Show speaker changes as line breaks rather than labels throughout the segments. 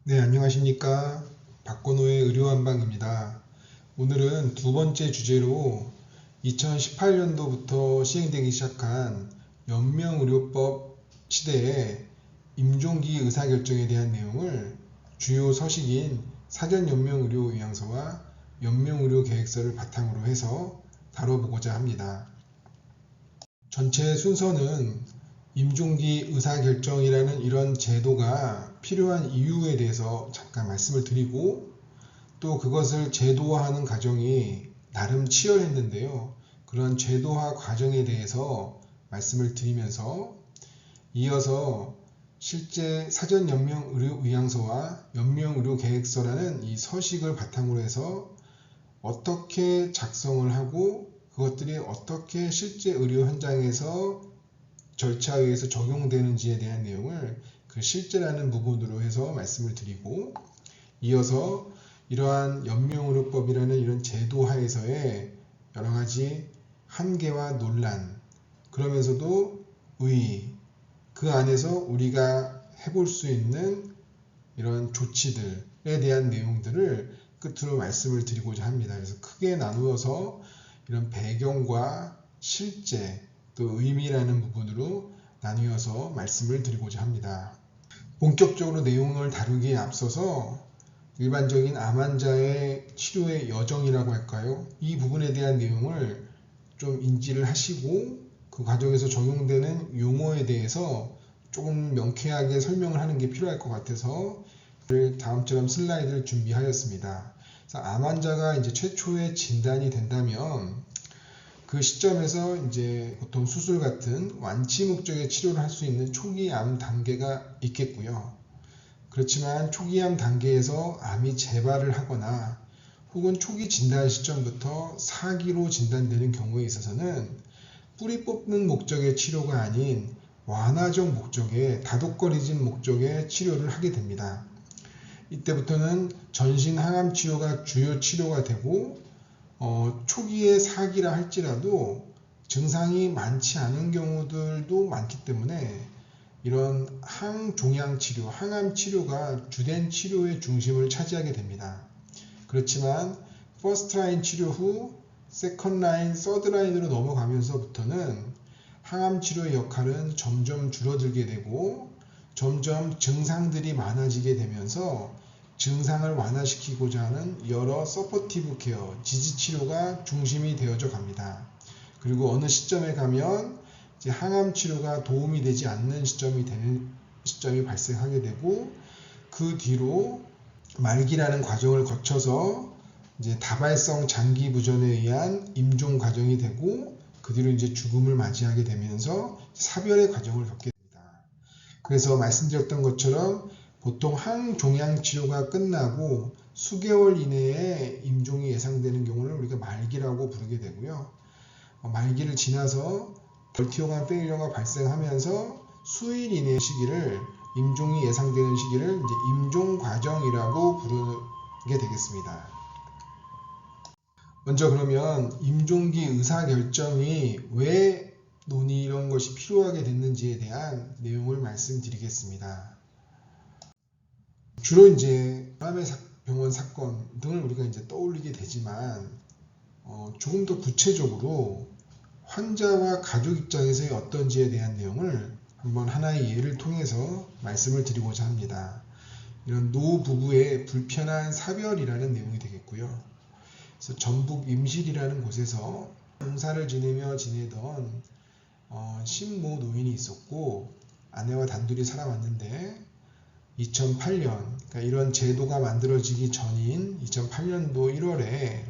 네, 안녕하십니까. 박건호의 의료한방입니다. 오늘은 두 번째 주제로 2018년도부터 시행되기 시작한 연명의료법 시대의 임종기 의사결정에 대한 내용을 주요 서식인 사전연명의료의향서와 연명의료계획서를 바탕으로 해서 다뤄보고자 합니다. 전체 순서는 임종기 의사결정이라는 이런 제도가 필요한 이유에 대해서 잠깐 말씀을 드리고, 또 그것을 제도화하는 과정이 나름 치열했는데요. 그런 제도화 과정에 대해서 말씀을 드리면서 이어서 실제 사전연명의료의향서와 연명의료계획서라는 이 서식을 바탕으로 해서 어떻게 작성을 하고 그것들이 어떻게 실제 의료 현장에서 절차에 의해서 적용되는지에 대한 내용을 그 실제라는 부분으로 해서 말씀을 드리고, 이어서 이러한 연명의료법이라는 이런 제도 하에서의 여러 가지 한계와 논란, 그러면서도 의의, 그 안에서 우리가 해볼 수 있는 이런 조치들에 대한 내용들을 끝으로 말씀을 드리고자 합니다. 그래서 크게 나누어서 이런 배경과 실제 또 의미라는 부분으로 나누어서 말씀을 드리고자 합니다. 본격적으로 내용을 다루기에 앞서서 일반적인 암 환자의 치료의 여정이라고 할까요? 이 부분에 대한 내용을 좀 인지를 하시고 그 과정에서 적용되는 용어에 대해서 조금 명쾌하게 설명을 하는 게 필요할 것 같아서 다음처럼 슬라이드를 준비하였습니다. 그래서 암 환자가 이제 최초의 진단이 된다면 그 시점에서 이제 보통 수술 같은 완치 목적의 치료를 할 수 있는 초기 암 단계가 있겠고요. 그렇지만 초기 암 단계에서 암이 재발을 하거나 혹은 초기 진단 시점부터 사기로 진단되는 경우에 있어서는 뿌리 뽑는 목적의 치료가 아닌 완화적 목적의 다독거리진 목적의 치료를 하게 됩니다. 이때부터는 전신 항암 치료가 주요 치료가 되고 초기의 사기라 할지라도 증상이 많지 않은 경우들도 많기 때문에 이런 항종양 치료, 항암 치료가 주된 치료의 중심을 차지하게 됩니다. 그렇지만 퍼스트 라인 치료 후 세컨드 라인, 서드 라인으로 넘어가면서부터는 항암 치료의 역할은 점점 줄어들게 되고 점점 증상들이 많아지게 되면서 증상을 완화시키고자 하는 여러 서포티브 케어, 지지 치료가 중심이 되어져 갑니다. 그리고 어느 시점에 가면 이제 항암 치료가 도움이 되지 않는 시점이 발생하게 되고 그 뒤로 말기라는 과정을 거쳐서 이제 다발성 장기 부전에 의한 임종 과정이 되고 그 뒤로 이제 죽음을 맞이하게 되면서 사별의 과정을 겪게 됩니다. 그래서 말씀드렸던 것처럼 보통 항종양 치료가 끝나고 수개월 이내에 임종이 예상되는 경우는 우리가 말기라고 부르게 되고요. 말기를 지나서 벌티오간 페일러가 발생하면서 수일 이내의 시기를 임종이 예상되는 시기를 이제 임종 과정이라고 부르게 되겠습니다. 먼저 그러면 임종기 의사결정이 왜 논의 이런 것이 필요하게 됐는지에 대한 내용을 말씀드리겠습니다. 주로 이제 암의 병원 사건 등을 우리가 이제 떠올리게 되지만 조금 더 구체적으로 환자와 가족 입장에서의 어떤지에 대한 내용을 한번 하나의 예를 통해서 말씀을 드리고자 합니다. 이런 노부부의 불편한 사별이라는 내용이 되겠고요. 그래서 전북 임실이라는 곳에서 농사를 지내며 지내던 신모 노인이 있었고 아내와 단둘이 살아왔는데 2008년, 그러니까 이런 제도가 만들어지기 전인 2008년도 1월에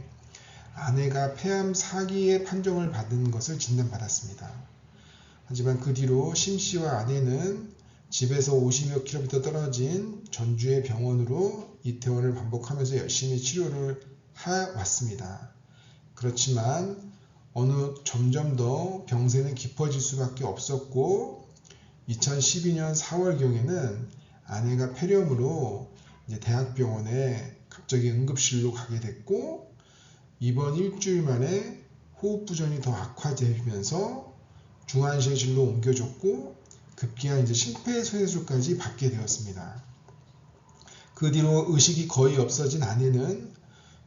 아내가 폐암 4기의 판정을 받은 것을 진단받았습니다. 하지만 그 뒤로 심 씨와 아내는 집에서 50여 킬로미터 떨어진 전주의 병원으로 이태원을 반복하면서 열심히 치료를 해왔습니다. 그렇지만 점점 더 병세는 깊어질 수밖에 없었고 2012년 4월경에는 아내가 폐렴으로 이제 대학병원에 갑자기 응급실로 가게 됐고 입원 일주일 만에 호흡부전이 더 악화되면서 중환자실로 옮겨졌고 급기야 이제 심폐소생술까지 받게 되었습니다. 그 뒤로 의식이 거의 없어진 아내는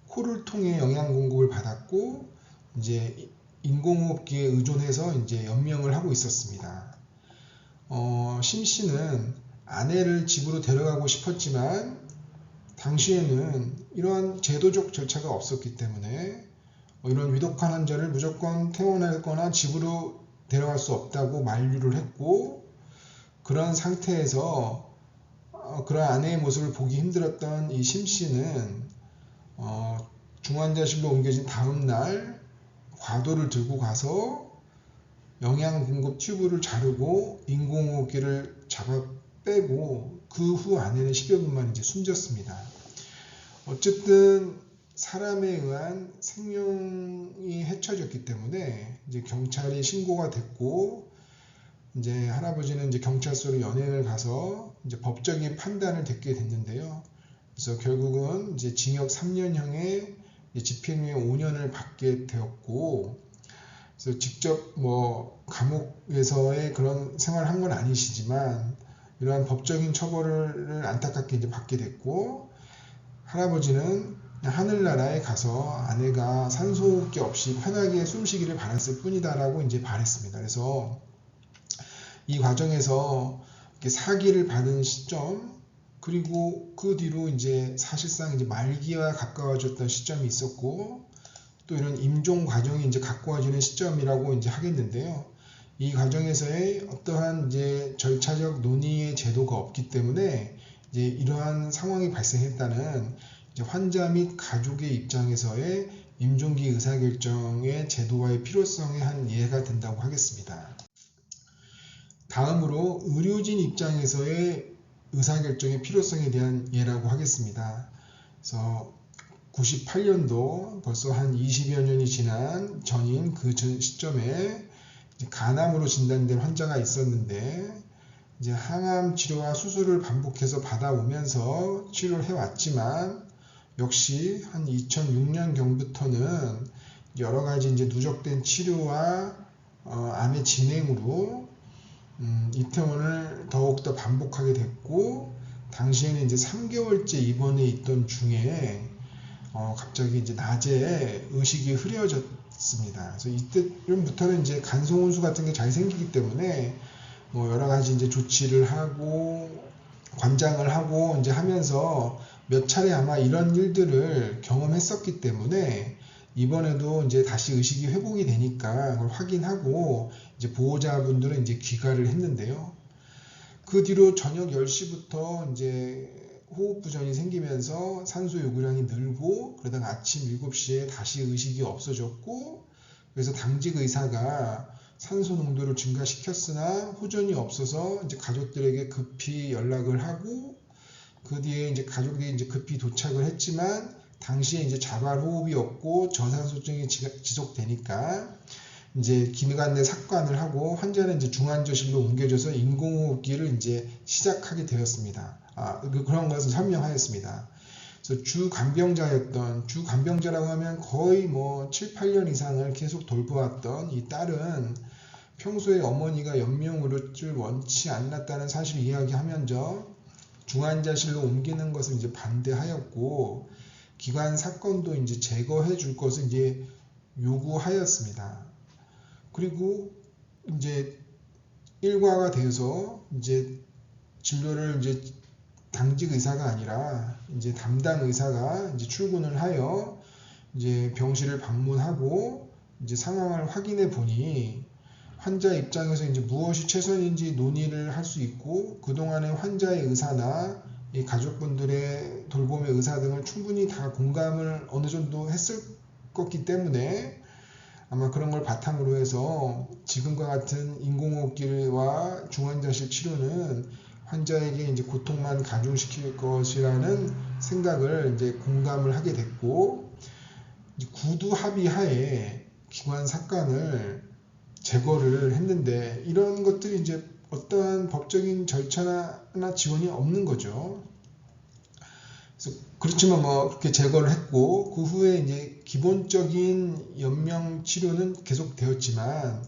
코를 통해 영양 공급을 받았고 이제 인공호흡기에 의존해서 이제 연명을 하고 있었습니다. 심 씨는 아내를 집으로 데려가고 싶었지만 당시에는 이러한 제도적 절차가 없었기 때문에 이런 위독한 환자를 무조건 퇴원하거나 집으로 데려갈 수 없다고 만류를 했고, 그런 상태에서 그런 아내의 모습을 보기 힘들었던 이 심 씨는 중환자실로 옮겨진 다음 날 과도를 들고 가서 영양 공급 튜브를 자르고 인공호흡기를 잡아 빼고 그 후 아내는 10여 분만 이제 숨졌습니다. 어쨌든 사람에 의한 생명이 해쳐졌기 때문에 이제 경찰이 신고가 됐고, 이제 할아버지는 이제 경찰서로 연행을 가서 이제 법적인 판단을 듣게 됐는데요. 그래서 결국은 이제 징역 3년형에 집행유예 5년을 받게 되었고, 그래서 직접 뭐 감옥에서의 그런 생활을 한 건 아니시지만 이러한 법적인 처벌을 안타깝게 이제 받게 됐고, 할아버지는 하늘나라에 가서 아내가 산소호흡기 없이 편하게 숨쉬기를 바랐을 뿐이다라고 이제 말했습니다. 그래서 이 과정에서 사기를 받은 시점, 그리고 그 뒤로 이제 사실상 이제 말기와 가까워졌던 시점이 있었고, 또 이런 임종 과정이 이제 가까워지는 시점이라고 이제 하겠는데요. 이 과정에서의 어떠한 이제 절차적 논의의 제도가 없기 때문에 이제 이러한 상황이 발생했다는 이제 환자 및 가족의 입장에서의 임종기 의사결정의 제도화의 필요성의 한 예가 된다고 하겠습니다. 다음으로 의료진 입장에서의 의사결정의 필요성에 대한 예라고 하겠습니다. 그래서 98년도 벌써 한 20여 년이 지난 전인 그 시점에 간암으로 진단된 환자가 있었는데, 이제 항암 치료와 수술을 반복해서 받아오면서 치료를 해왔지만 역시 한 2006년경부터는 여러 가지 이제 누적된 치료와 암의 진행으로 입퇴원을 더욱더 반복하게 됐고, 당시에는 이제 3개월째 입원해 있던 중에 갑자기 이제 낮에 의식이 흐려졌습니다. 그래서 이때부터는 이제 간송혼수 같은 게 잘 생기기 때문에 뭐 여러 가지 이제 조치를 하고 관장을 하고 이제 하면서 몇 차례 아마 이런 일들을 경험했었기 때문에 이번에도 이제 다시 의식이 회복이 되니까 그걸 확인하고 이제 보호자분들은 이제 귀가를 했는데요. 그 뒤로 저녁 10시부터 이제 호흡 부전이 생기면서 산소 요구량이 늘고, 그러다가 아침 7시에 다시 의식이 없어졌고, 그래서 당직 의사가 산소 농도를 증가시켰으나 호전이 없어서 이제 가족들에게 급히 연락을 하고, 그 뒤에 이제 가족들이 이제 급히 도착을 했지만 당시에 이제 자발 호흡이 없고 저산소증이 지속되니까 이제 기관 내 삭관을 하고 환자는 이제 중환자실로 옮겨져서 인공호흡기를 이제 시작하게 되었습니다. 그런 것을 설명하였습니다. 그래서 주간병자라고 하면 거의 뭐 7, 8년 이상을 계속 돌보았던 이 딸은 평소에 어머니가 연명의료를 원치 않았다는 사실을 이야기하면서 중환자실로 옮기는 것을 이제 반대하였고, 기관 사건도 이제 제거해 줄 것을 이제 요구하였습니다. 그리고 이제 일과가 돼서 이제 진료를 이제 당직 의사가 아니라 이제 담당 의사가 이제 출근을 하여 이제 병실을 방문하고 이제 상황을 확인해 보니 환자 입장에서 이제 무엇이 최선인지 논의를 할 수 있고, 그동안의 환자의 의사나 이 가족분들의 돌봄의 의사 등을 충분히 다 공감을 어느 정도 했을 거기 때문에 아마 그런 걸 바탕으로 해서 지금과 같은 인공호흡기와 중환자실 치료는 환자에게 이제 고통만 가중시킬 것이라는 생각을 이제 공감을 하게 됐고, 이제 구두 합의하에 기관 삭관을 제거를 했는데, 이런 것들이 이제 어떠한 법적인 절차나 지원이 없는 거죠. 그래서 그렇지만 뭐 그렇게 제거를 했고, 그 후에 이제 기본적인 연명 치료는 계속 되었지만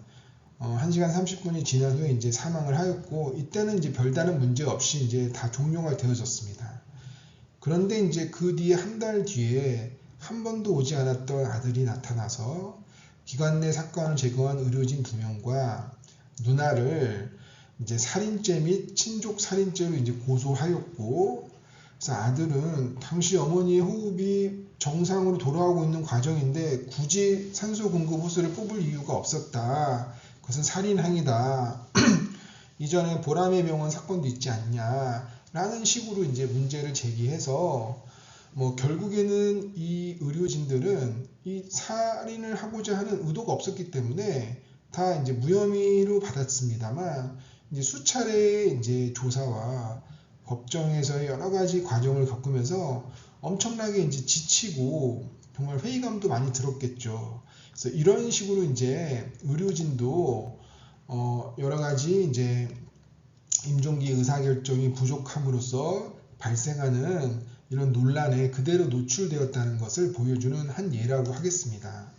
1시간 30분이 지난 후에 이제 사망을 하였고, 이때는 이제 별다른 문제 없이 이제 다 종료가 되어졌습니다. 그런데 이제 그 뒤에 한 달 뒤에 한 번도 오지 않았던 아들이 나타나서 기관 내 사건을 제거한 의료진 2명과 누나를 이제 살인죄 및 친족 살인죄로 이제 고소하였고, 그래서 아들은 당시 어머니의 호흡이 정상으로 돌아오고 있는 과정인데 굳이 산소 공급 호스를 뽑을 이유가 없었다. 그것은 살인행위다. 이전에 보라매 병원 사건도 있지 않냐. 라는 식으로 이제 문제를 제기해서 결국에는 이 의료진들은 이 살인을 하고자 하는 의도가 없었기 때문에 다 이제 무혐의로 받았습니다만, 이제 수차례 이제 조사와 법정에서의 여러 가지 과정을 겪으면서 엄청나게 이제 지치고 정말 회의감도 많이 들었겠죠. 그래서 이런 식으로 이제 의료진도 여러 가지 이제 임종기 의사결정이 부족함으로써 발생하는 이런 논란에 그대로 노출되었다는 것을 보여주는 한 예라고 하겠습니다.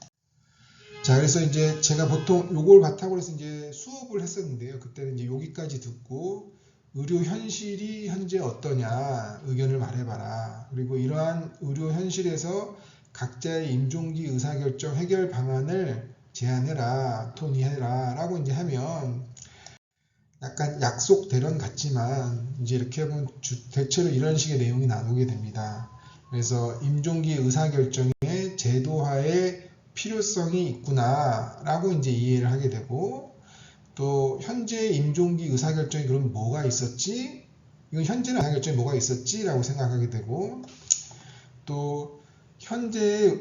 자, 그래서 이제 제가 보통 요걸 바탕으로 해서 이제 수업을 했었는데요. 그때는 이제 여기까지 듣고 의료 현실이 현재 어떠냐 의견을 말해봐라. 그리고 이러한 의료 현실에서 각자의 임종기 의사결정 해결 방안을 제안해라, 토의해라 라고 이제 하면 약간 약속 대련 같지만 이제 이렇게 하면 대체로 이런 식의 내용이 나오게 됩니다. 그래서 임종기 의사결정의 제도화의 필요성이 있구나 라고 이제 이해를 하게 되고, 또 현재 임종기 의사결정이 그럼 뭐가 있었지? 이건 현재 의사결정이 뭐가 있었지? 라고 생각하게 되고, 또 현재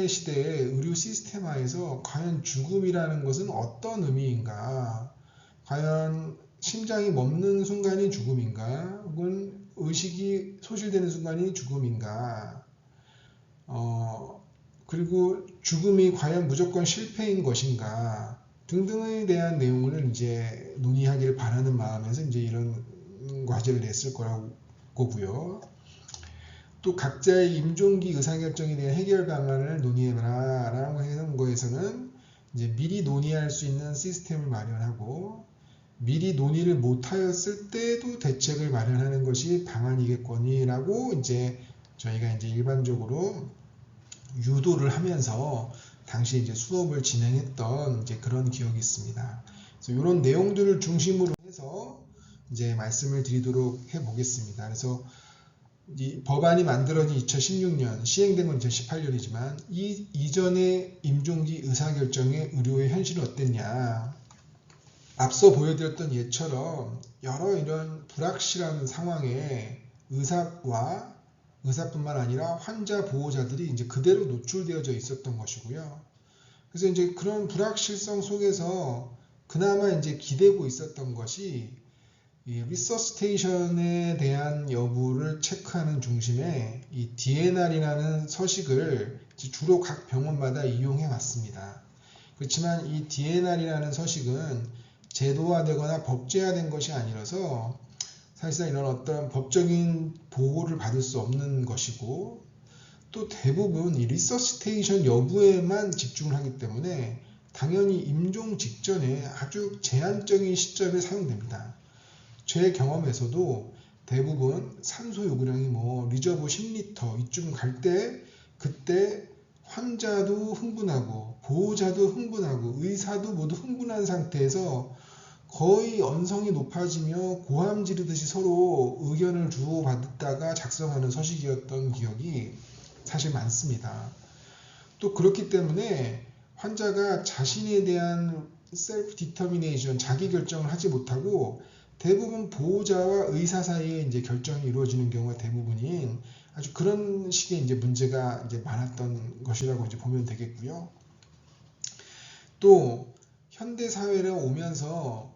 시대의 의료 시스템화에서 과연 죽음이라는 것은 어떤 의미인가? 과연 심장이 멈는 순간이 죽음인가? 혹은 의식이 소실되는 순간이 죽음인가? 그리고 죽음이 과연 무조건 실패인 것인가? 등등에 대한 내용을 이제 논의하기를 바라는 마음에서 이제 이런 과제를 냈을 거고요. 또 각자의 임종기 의사결정에 대한 해결 방안을 논의해봐라 라고 하는 거에서는 이제 미리 논의할 수 있는 시스템을 마련하고, 미리 논의를 못하였을 때도 대책을 마련하는 것이 방안이겠거니라고 이제 저희가 이제 일반적으로 유도를 하면서 당시 이제 수업을 진행했던 이제 그런 기억이 있습니다. 그래서 이런 내용들을 중심으로 해서 이제 말씀을 드리도록 해보겠습니다. 그래서 이 법안이 만들어진 2016년, 시행된 건 2018년이지만 이 이전의 임종기 의사결정의 의료의 현실은 어땠냐? 앞서 보여드렸던 예처럼 여러 이런 불확실한 상황에 의사뿐만 아니라 환자 보호자들이 이제 그대로 노출되어져 있었던 것이고요. 그래서 이제 그런 불확실성 속에서 그나마 이제 기대고 있었던 것이 이 리서시테이션에 대한 여부를 체크하는 중심에 이 DNR이라는 서식을 주로 각 병원마다 이용해 왔습니다. 그렇지만 이 DNR이라는 서식은 제도화되거나 법제화된 것이 아니라서 사실상 이런 어떤 법적인 보호를 받을 수 없는 것이고, 또 대부분 이 리서시테이션 여부에만 집중을 하기 때문에 당연히 임종 직전에 아주 제한적인 시점에 사용됩니다. 제 경험에서도 대부분 산소 요구량이 리저브 10리터 이쯤 갈 때 그때 환자도 흥분하고 보호자도 흥분하고 의사도 모두 흥분한 상태에서 거의 언성이 높아지며 고함 지르듯이 서로 의견을 주고받다가 작성하는 서식이었던 기억이 사실 많습니다. 또 그렇기 때문에 환자가 자신에 대한 셀프 디터미네이션, 자기 결정을 하지 못하고 대부분 보호자와 의사 사이에 이제 결정이 이루어지는 경우가 대부분인 아주 그런 식의 이제 문제가 이제 많았던 것이라고 이제 보면 되겠고요. 또 현대 사회로 오면서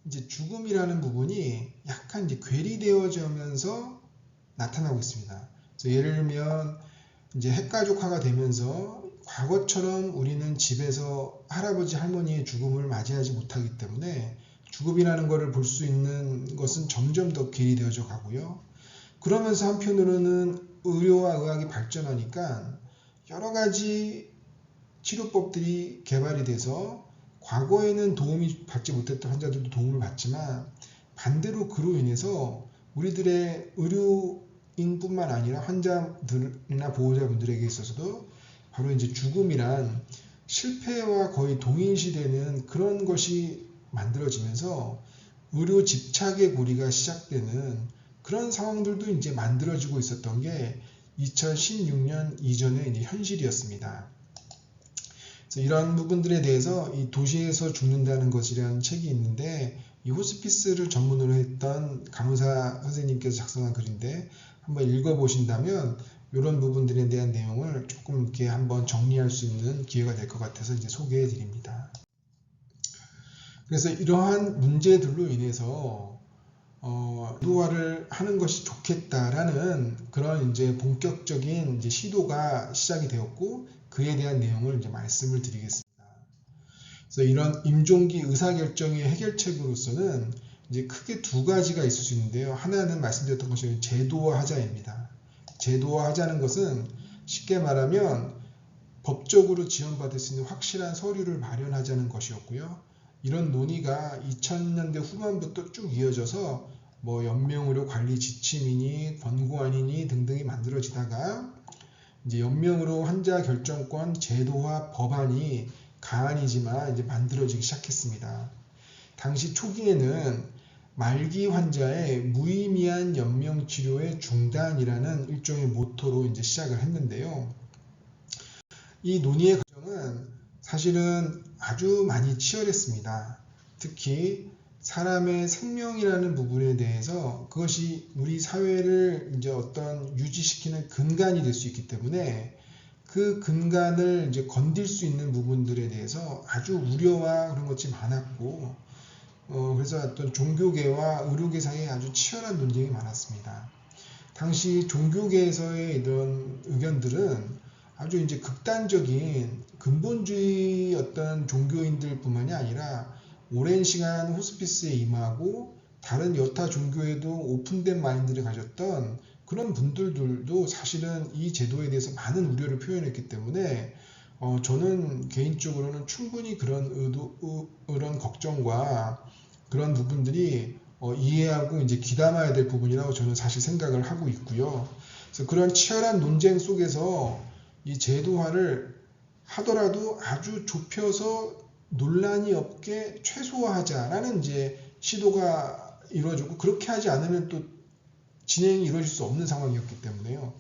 이제 죽음이라는 부분이 약간 이제 괴리되어지면서 나타나고 있습니다. 그래서 예를 들면 이제 핵가족화가 되면서 과거처럼 우리는 집에서 할아버지 할머니의 죽음을 맞이하지 못하기 때문에 죽음이라는 것을 볼 수 있는 것은 점점 더 괴리되어져 가고요. 그러면서 한편으로는 의료와 의학이 발전하니까 여러 가지 치료법들이 개발이 돼서 과거에는 도움이 받지 못했던 환자들도 도움을 받지만 반대로 그로 인해서 우리들의 의료 인뿐만 아니라 환자들이나 보호자분들에게 있어서도 바로 이제 죽음이란 실패와 거의 동일시되는 그런 것이 만들어지면서 의료 집착의 고리가 시작되는 그런 상황들도 이제 만들어지고 있었던 게 2016년 이전의 이제 현실이었습니다. 그래서 이런 부분들에 대해서 이 도시에서 죽는다는 것이라는 책이 있는데 이 호스피스를 전문으로 했던 간호사 선생님께서 작성한 글인데 한번 읽어보신다면 이런 부분들에 대한 내용을 조금 이렇게 한번 정리할 수 있는 기회가 될 것 같아서 이제 소개해 드립니다. 그래서 이러한 문제들로 인해서 제도화를 하는 것이 좋겠다라는 그런 이제 본격적인 이제 시도가 시작이 되었고 그에 대한 내용을 이제 말씀을 드리겠습니다. 그래서 이런 임종기 의사결정의 해결책으로서는 이제 크게 두 가지가 있을 수 있는데요. 하나는 말씀드렸던 것처럼 제도화하자입니다. 제도화하자는 것은 쉽게 말하면 법적으로 지원받을 수 있는 확실한 서류를 마련하자는 것이었고요. 이런 논의가 2000년대 후반부터 쭉 이어져서 뭐 연명의료 관리 지침이니 권고안이니 등등이 만들어지다가 이제 연명의료 환자 결정권 제도화 법안이 가안이지만 이제 만들어지기 시작했습니다. 당시 초기에는 말기 환자의 무의미한 연명 치료의 중단이라는 일종의 모토로 이제 시작을 했는데요. 이 논의의 과정은 사실은 아주 많이 치열했습니다. 특히 사람의 생명이라는 부분에 대해서 그것이 우리 사회를 이제 어떤 유지시키는 근간이 될 수 있기 때문에 그 근간을 이제 건들 수 있는 부분들에 대해서 아주 우려와 그런 것이 많았고, 그래서 어떤 종교계와 의료계 사이에 아주 치열한 논쟁이 많았습니다. 당시 종교계에서의 이런 의견들은 아주 이제 극단적인 근본주의 어떤 종교인들뿐만이 아니라 오랜 시간 호스피스에 임하고 다른 여타 종교에도 오픈된 마인드를 가졌던 그런 분들도 사실은 이 제도에 대해서 많은 우려를 표현했기 때문에 저는 개인적으로는 충분히 그런 걱정과 그런 부분들이 이해하고 이제 귀담아야 될 부분이라고 저는 사실 생각을 하고 있고요. 그래서 그런 치열한 논쟁 속에서 이 제도화를 하더라도 아주 좁혀서 논란이 없게 최소화하자라는 이제 시도가 이루어졌고 그렇게 하지 않으면 또 진행이 이루어질 수 없는 상황이었기 때문에요.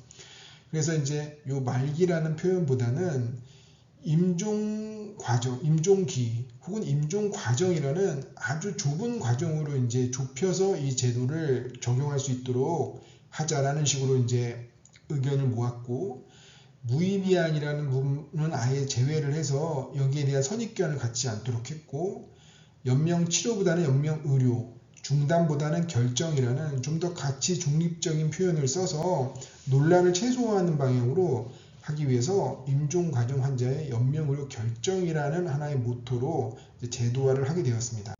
그래서 이제 요 말기라는 표현보다는 임종 과정, 임종기 혹은 임종 과정이라는 아주 좁은 과정으로 이제 좁혀서 이 제도를 적용할 수 있도록 하자라는 식으로 이제 의견을 모았고 무의미한이라는 부분은 아예 제외를 해서 여기에 대한 선입견을 갖지 않도록 했고 연명 치료보다는 연명 의료, 중단보다는 결정이라는 좀 더 가치 중립적인 표현을 써서 논란을 최소화하는 방향으로 하기 위해서 임종 과정 환자의 연명 의료 결정이라는 하나의 모토로 제도화를 하게 되었습니다.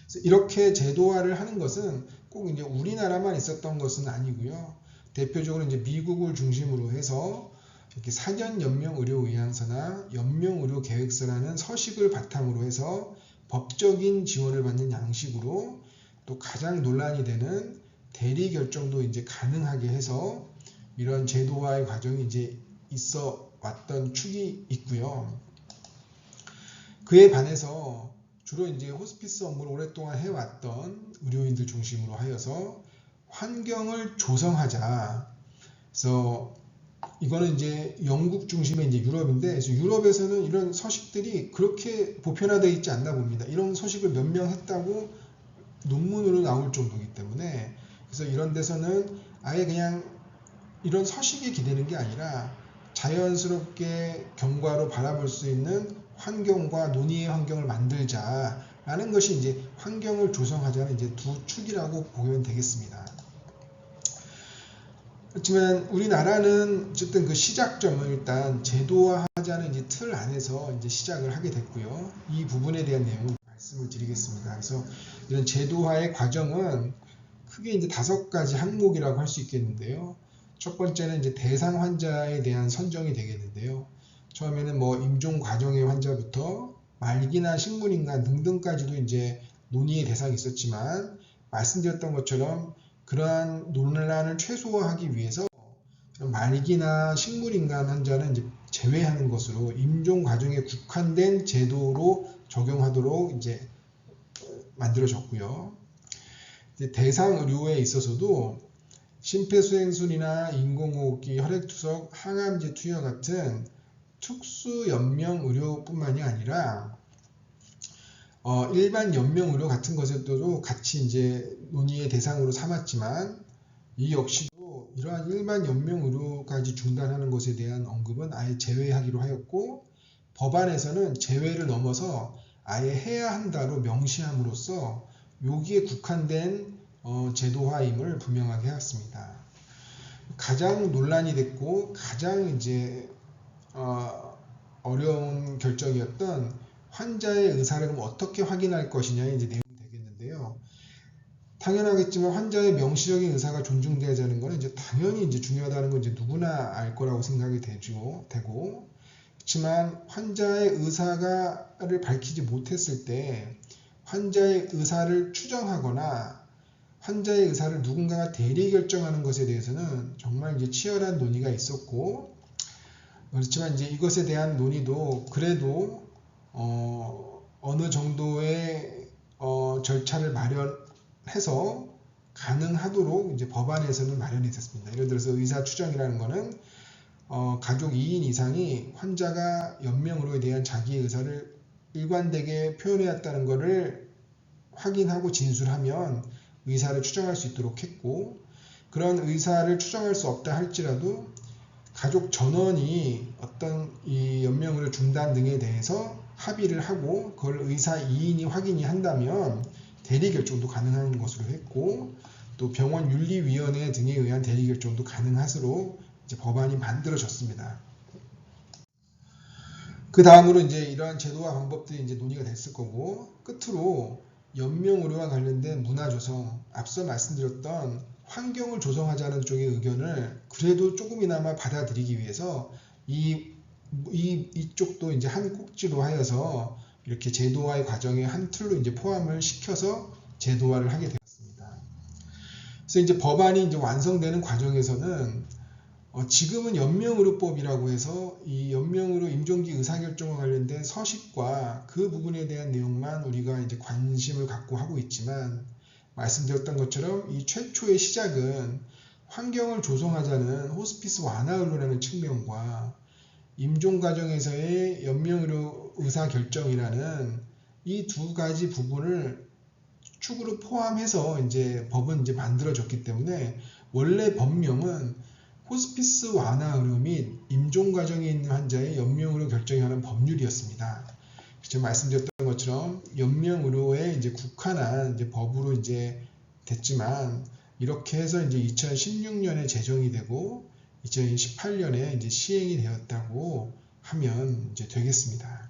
그래서 이렇게 제도화를 하는 것은 꼭 이제 우리나라만 있었던 것은 아니고요. 대표적으로 이제 미국을 중심으로 해서 이렇게 사전 연명 의료 의향서나 연명 의료 계획서라는 서식을 바탕으로 해서 법적인 지원을 받는 양식으로 또 가장 논란이 되는 대리 결정도 이제 가능하게 해서 이런 제도화의 과정이 이제 있어 왔던 축이 있고요. 그에 반해서 주로 이제 호스피스 업무를 오랫동안 해왔던 의료인들 중심으로 하여서 환경을 조성하자. 그래서 이거는 이제 영국 중심의 이제 유럽인데, 그래서 유럽에서는 이런 서식들이 그렇게 보편화되어 있지 않나 봅니다. 이런 서식을 몇 명 했다고 논문으로 나올 정도이기 때문에, 그래서 이런 데서는 아예 그냥 이런 서식에 기대는 게 아니라 자연스럽게 경과로 바라볼 수 있는 환경과 논의의 환경을 만들자라는 것이 이제 환경을 조성하자는 이제 두 축이라고 보면 되겠습니다. 그렇지만 우리나라는 어쨌든 그 시작점을 일단 제도화하자는 이제 틀 안에서 이제 시작을 하게 됐고요. 이 부분에 대한 내용을 말씀을 드리겠습니다. 그래서 이런 제도화의 과정은 크게 이제 5가지 항목이라고 할 수 있겠는데요. 첫 번째는 이제 대상 환자에 대한 선정이 되겠는데요. 처음에는 뭐 임종 과정의 환자부터 말기나 식물인간 등등까지도 이제 논의의 대상이 있었지만 말씀드렸던 것처럼 그러한 논란을 최소화하기 위해서 말기나 식물인간 환자는 이제 제외하는 것으로 임종 과정에 국한된 제도로 적용하도록 이제 만들어졌고요. 대상 의료에 있어서도 심폐소생술이나 인공호흡기, 혈액투석, 항암제 투여 같은 특수 연명 의료뿐만이 아니라 일반 연명 의료 같은 것에도 같이 이제 논의의 대상으로 삼았지만 이 역시도 이러한 일반 연명 의료까지 중단하는 것에 대한 언급은 아예 제외하기로 하였고 법안에서는 제외를 넘어서 아예 해야 한다로 명시함으로써 여기에 국한된 제도화임을 분명하게 해왔습니다. 가장 논란이 됐고 가장 이제 어려운 결정이었던 환자의 의사를 그럼 어떻게 확인할 것이냐의 이제 내용이 되겠는데요. 당연하겠지만 환자의 명시적인 의사가 존중되어야 하는 것은 이제 당연히 이제 중요하다는 건 이제 누구나 알 거라고 생각이 되고 그렇지만 환자의 의사를 밝히지 못했을 때 환자의 의사를 추정하거나 환자의 의사를 누군가가 대리 결정하는 것에 대해서는 정말 이제 치열한 논의가 있었고 그렇지만 이제 이것에 대한 논의도 그래도 어느 정도의 절차를 마련해서 가능하도록 이제 법안에서는 마련이 됐습니다. 예를 들어서 의사 추정이라는 것은 가족 2인 이상이 환자가 연명으로에 대한 자기의 의사를 일관되게 표현해왔다는 것을 확인하고 진술하면 의사를 추정할 수 있도록 했고 그런 의사를 추정할 수 없다 할지라도 가족 전원이 어떤 이 연명의료 중단 등에 대해서 합의를 하고 그걸 의사 2인이 확인이 한다면 대리 결정도 가능한 것으로 했고 또 병원 윤리위원회 등에 의한 대리 결정도 가능하도록 이제 법안이 만들어졌습니다. 그 다음으로 이제 이러한 제도와 방법들이 이제 논의가 됐을 거고 끝으로 연명의료와 관련된 문화 조성, 앞서 말씀드렸던 환경을 조성하자는 쪽의 의견을 그래도 조금이나마 받아들이기 위해서 이쪽도 이제 한 꼭지로 하여서 이렇게 제도화의 과정에 한 틀로 이제 포함을 시켜서 제도화를 하게 되었습니다. 그래서 이제 법안이 이제 완성되는 과정에서는 지금은 연명의료법이라고 해서 이 연명의료 임종기 의사결정과 관련된 서식과 그 부분에 대한 내용만 우리가 이제 관심을 갖고 하고 있지만 말씀드렸던 것처럼 이 최초의 시작은 환경을 조성하자는 호스피스 완화의료라는 측면과 임종 과정에서의 연명의료 의사결정이라는 이 두 가지 부분을 축으로 포함해서 이제 법은 이제 만들어졌기 때문에 원래 법령은 호스피스 완화 의료 및 임종 과정에 있는 환자의 연명 의료 결정에 관한 법률이었습니다. 지금 말씀드렸던 것처럼 연명 의료에 이제 국한한 이제 법으로 이제 됐지만 이렇게 해서 이제 2016년에 제정이 되고 2018년에 이제 시행이 되었다고 하면 이제 되겠습니다.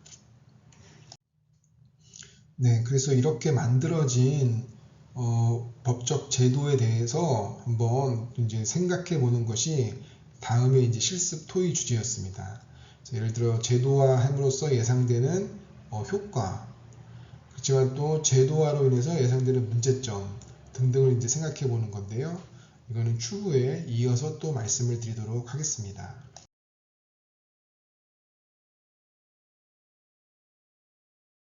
네, 그래서 이렇게 만들어진 법적 제도에 대해서 한번 이제 생각해 보는 것이 다음에 이제 실습 토의 주제였습니다. 예를 들어 제도화함으로써 예상되는 효과, 그렇지만 또 제도화로 인해서 예상되는 문제점 등등을 이제 생각해 보는 건데요. 이거는 추후에 이어서 또 말씀을 드리도록 하겠습니다.